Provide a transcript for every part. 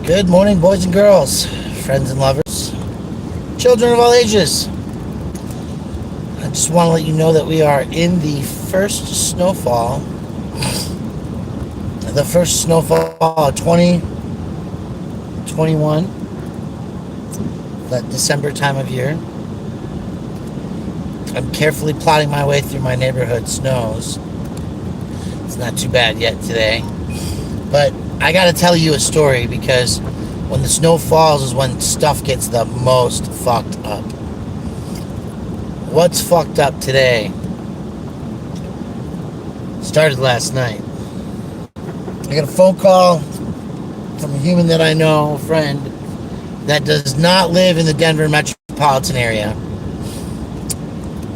Good morning, boys and girls, friends and lovers, children of all ages. I just want to let you know that we are in the first snowfall of 2021, that December time of year. I'm carefully plotting my way through my neighborhood snows. It's not too bad yet today, but I gotta tell you a story, because when the snow falls is when stuff gets the most fucked up. What's fucked up today started last night. I got a phone call from a human that I know, a friend, that does not live in the Denver metropolitan area.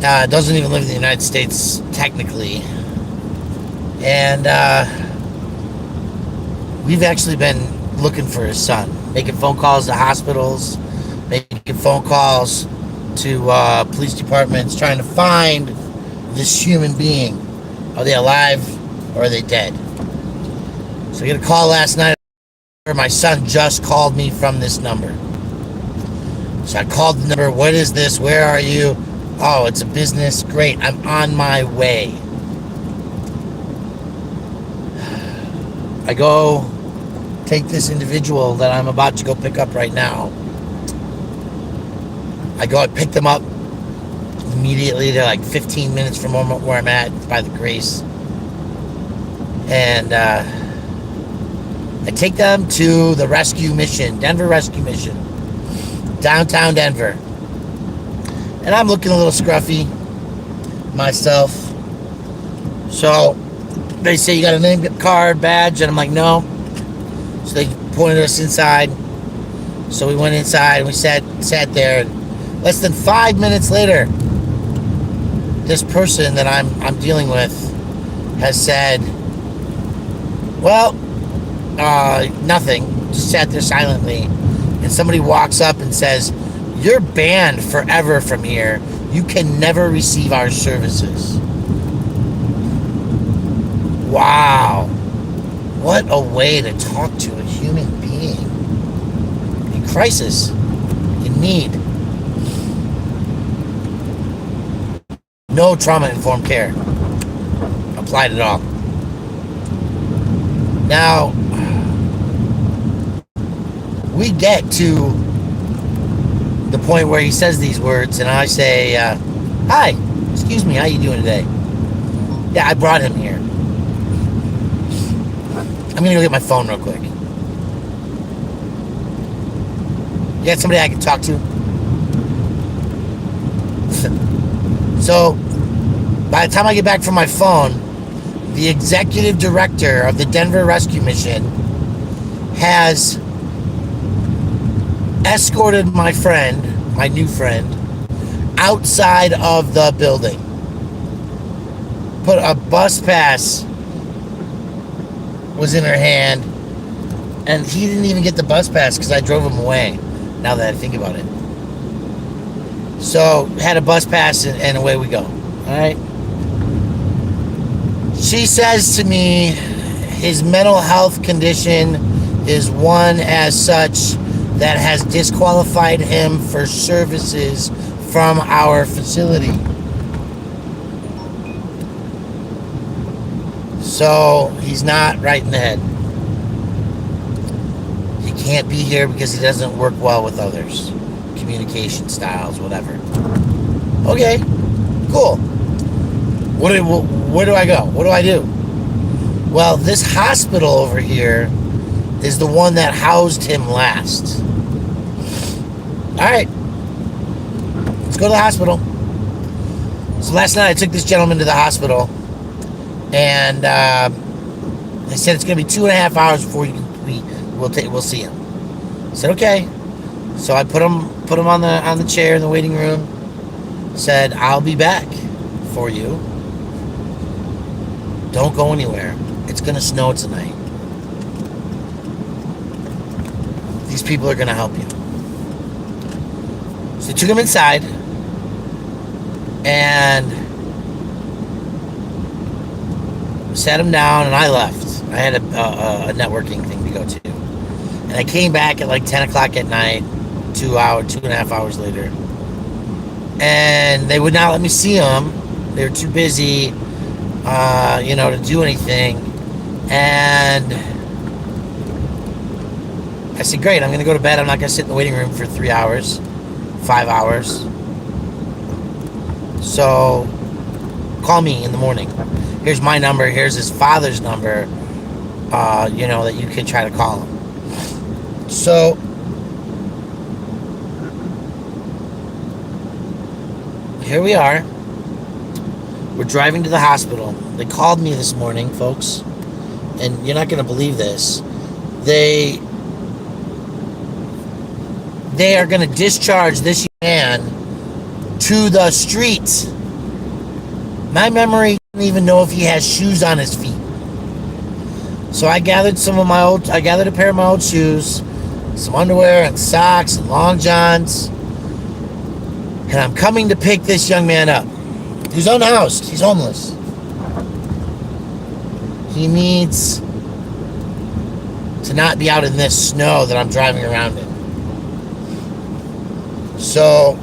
Doesn't even live in the United States, technically. And we've actually been looking for his son, making phone calls to hospitals, making phone calls to police departments, trying to find this human being. Are they alive or are they dead? So I get a call last night. My son just called me from this number. So I called the number. What is this? Where are you? Oh, it's a business. Great. I'm on my way. I go take this individual that I'm about to go pick up right now. I go and pick them up immediately. They're like 15 minutes from where I'm at, by the Grace. And I take them to the rescue mission, Denver Rescue Mission, downtown Denver. And I'm looking a little scruffy myself. So they say, you got a name card, badge? And I'm like, no. So they pointed us inside. So we went inside and we sat there. And less than 5 minutes later, this person that I'm dealing with has said, well, nothing. Just sat there silently. And somebody walks up and says, you're banned forever from here. You can never receive our services. Wow. What a way to talk to a human being in crisis, in need. No trauma-informed care applied at all. Now, we get to the point where he says these words, and I say, hi, excuse me, how you doing today? Yeah, I brought him here. I'm gonna go get my phone real quick. You got somebody I can talk to? So, by the time I get back from my phone, the executive director of the Denver Rescue Mission has escorted my friend, my new friend, outside of the building. Put a bus pass was in her hand, and he didn't even get the bus pass because I drove him away, now that I think about it. So, had a bus pass, and away we go. Alright? She says to me, his mental health condition is one as such that has disqualified him for services from our facility. So he's not right in the head. He can't be here because he doesn't work well with others. Communication styles, whatever. Okay, cool. Where do I go? What do I do? Well, this hospital over here is the one that housed him last. Alright. Let's go to the hospital. So last night I took this gentleman to the hospital, and they said it's going to be 2.5 hours before we'll see him. I said, okay. So I put him on the chair in the waiting room. Said, I'll be back for you. Don't go anywhere. It's going to snow tonight. These people are going to help you. So I took him inside, and sat him down, and I left. I had a networking thing to go to. And I came back at like 10 o'clock at night, 2.5 hours later. And they would not let me see them. They were too busy, to do anything. And I said, great, I'm going to go to bed. I'm not going to sit in the waiting room for 3 hours, 5 hours. So call me in the morning. Here's my number. Here's his father's number, that you could try to call him. So here we are. We're driving to the hospital. They called me this morning, folks, and you're not going to believe this. They are going to discharge this man to the street. My memory doesn't even know if he has shoes on his feet. So I gathered a pair of my old shoes, some underwear and socks and long johns, and I'm coming to pick this young man up. He's unhoused. He's homeless. He needs to not be out in this snow that I'm driving around in. So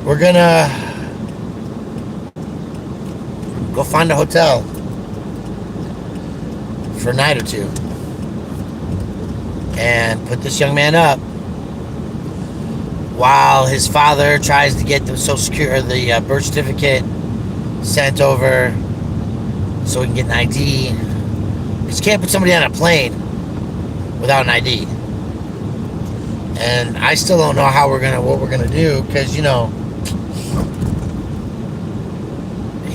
we're gonna go find a hotel for a night or two and put this young man up while his father tries to get the Social Security or the birth certificate sent over so we can get an ID. Because you can't put somebody on a plane without an ID. And I still don't know what we're gonna do, because he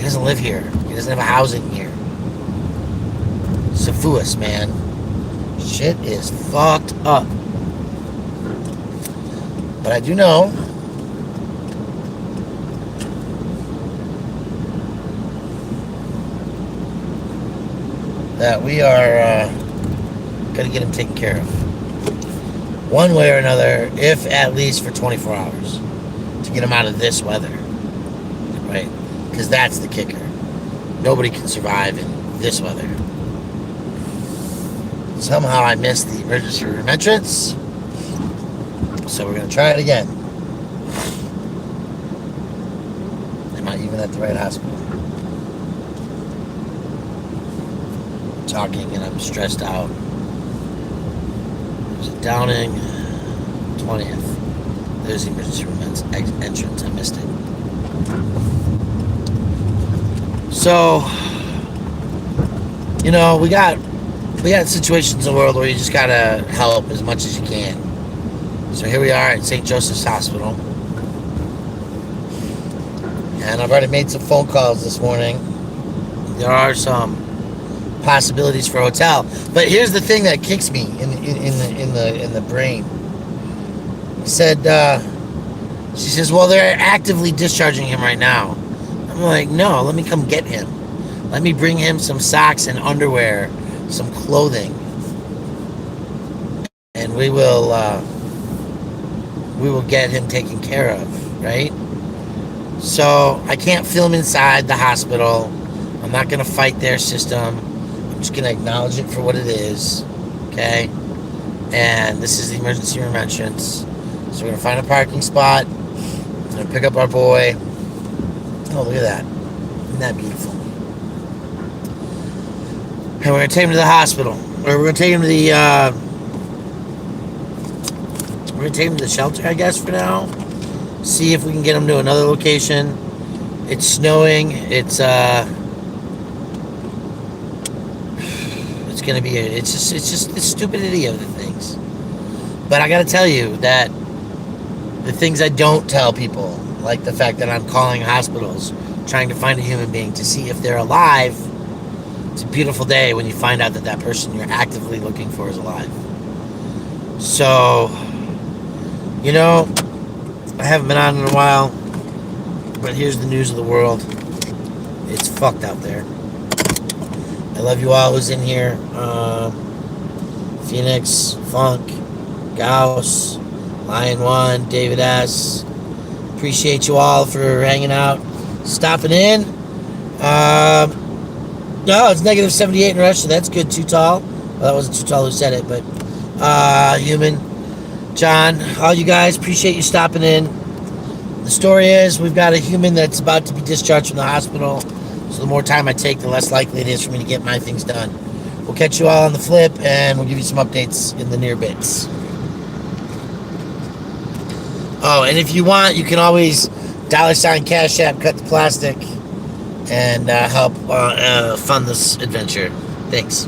doesn't live here. He doesn't have a housing here. Safuus, man. Shit is fucked up. But I do know that we are gonna get him taken care of. One way or another, if at least for 24 hours, to get him out of this weather, right? Because that's the kicker. Nobody can survive in this weather. Somehow I missed the emergency room entrance, so we're going to try it again. Am I even at the right hospital? I'm talking and I'm stressed out. There's a Downing, 20th. There's the emergency room entrance. I missed it. So, we got situations in the world where you just gotta help as much as you can. So here we are at St. Joseph's Hospital. And I've already made some phone calls this morning. There are some possibilities for a hotel. But here's the thing that kicks me in the brain. She says, well, they're actively discharging him right now. I'm like, no, let me come get him. Let me bring him some socks and underwear, some clothing, and we will get him taken care of, right? So I can't film inside the hospital. I'm not going to fight their system. I'm just going to acknowledge it for what it is, okay? And this is the emergency room entrance. So we're going to find a parking spot. I'm going to pick up our boy. Oh, look at that. Isn't that beautiful? And we're going to take him to the hospital. Or we're going to take him to the shelter, I guess, for now. See if we can get him to another location. It's snowing. It's going to be it's just the stupidity of the things. But I got to tell you that the things I don't tell people, like the fact that I'm calling hospitals trying to find a human being to see if they're alive. It's a beautiful day when you find out that that person you're actively looking for is alive. So, I haven't been on in a while, but here's the news of the world. It's fucked out there. I love you all who's in here. Phoenix, Funk, Gauss, Lion One, David S. Appreciate you all for hanging out, stopping in. No, it's -78 in Russia. That's good, Too Tall. Well, that wasn't Too Tall who said it, but Human. John, all you guys, appreciate you stopping in. The story is we've got a human that's about to be discharged from the hospital. So the more time I take, the less likely it is for me to get my things done. We'll catch you all on the flip, and we'll give you some updates in the near bits. Oh, and if you want, you can always $ Cash App, cut the plastic, and help fund this adventure. Thanks.